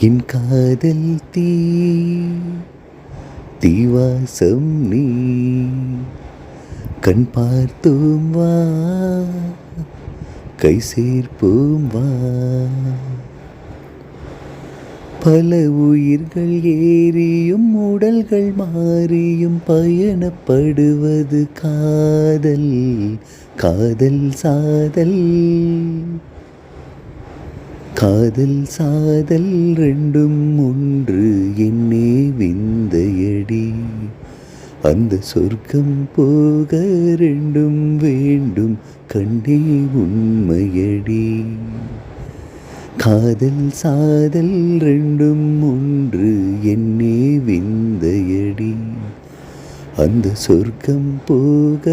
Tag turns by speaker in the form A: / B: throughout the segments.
A: என் காதல் தீ தீவாசம் நீ கண் பார்த்தோம் வா கை சேர்ப்போம் வா பல உயிர்கள் ஏறியும் உடல்கள் மாறியும் பயணப்படுவது காதல் காதல் சாதல் காதல் சாதல் ரெண்டும் ஒன்று என்னே விந்தையடி அந்த சொர்க்கம் போக ரெண்டும் வேண்டும் கண்டே உண்மையடி காதல் சாதல் ரெண்டும் ஒன்று என்னே விந்தையடி அந்த சொர்க்கம் போக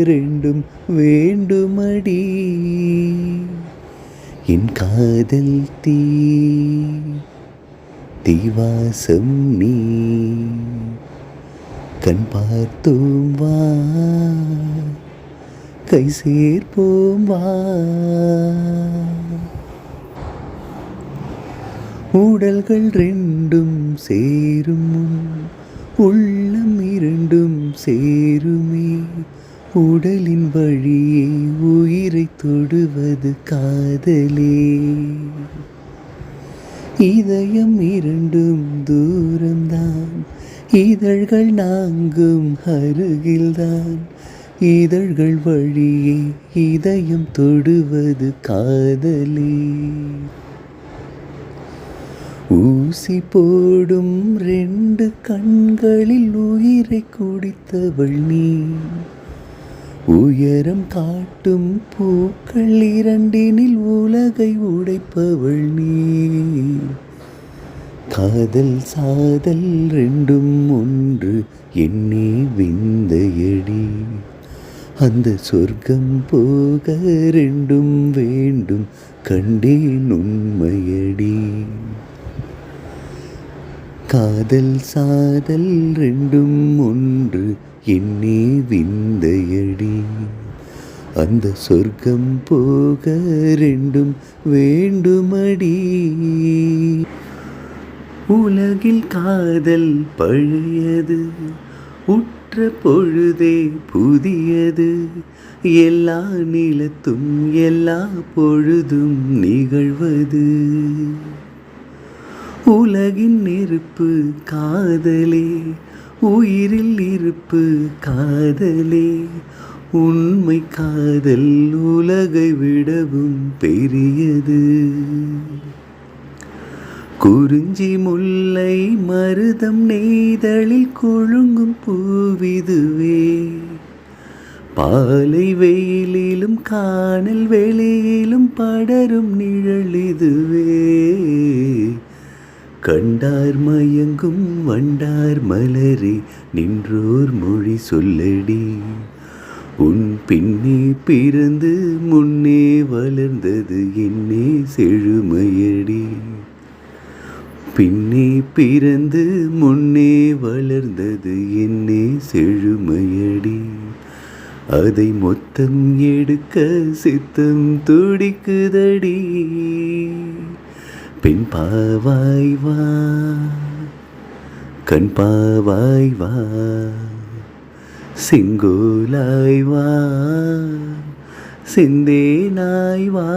A: ரெண்டும் வேண்டுமடி என் காதல் தீ தீவாசம் நீ கண் பார்த்தோம் வா கை சேர்ப்போம் வா உடல்கள் ரெண்டும் சேரும் உள்ளம் இரண்டும் சேருமே உடலின் வழியே உயிரை தொடுவது காதலே இதயம் இரண்டும் தூரம்தான் இதழ்கள் நான்கும் அருகில்தான் இதழ்கள் வழியே இதயம் தொடுவது காதலே ஊசி போடும் ரெண்டு கண்களில் உயிரை குடித்தவள் நீ உயரம் காட்டும் பூக்கள் இரண்டினில் உலகை உடைப்பவள் நீ காதல் சாதல் ரெண்டும் ஒன்று என்னே விந்தையடி அந்த சொர்க்கம் போக ரெண்டும் வேண்டும் கண்டேன் உண்மையடி காதல் சாதல் ரெண்டும் ஒன்று என்னே விந்தையடி அந்த சொர்க்கம் போக ரெண்டும் வேண்டுமடி உலகில் காதல் பழையது உற்ற பொழுதே புதியது எல்லா நிலத்தும் எல்லா பொழுதும் நிகழ்வது உலகின் நெருப்பு காதலே உயிரில் இருப்பு காதலே உண்மை காதல் உலகை விடவும் பெரியது குறிஞ்சி முல்லை மருதம் நெய்தலில் கொழுங்கும் பூவிதுவே பாலை வெயிலிலும் காணல் வெளியிலும் படரும் நிழலிதுவே கண்டார் மயங்கும் வண்டார் மலரே நின்றோர் மொழி சொல்லடி உன் பின்னே பிறந்து முன்னே வளர்ந்தது என்னே செழுமையடி பின்னே பிறந்து முன்னே வளர்ந்தது என்னே செழுமையடி அதை மொத்தம் எடுக்க சித்தம் துடிக்குதடி பெண் பாவாய் வா கண் பாவாய் வா செங்கோலாய் வா செந்தேனாய் வா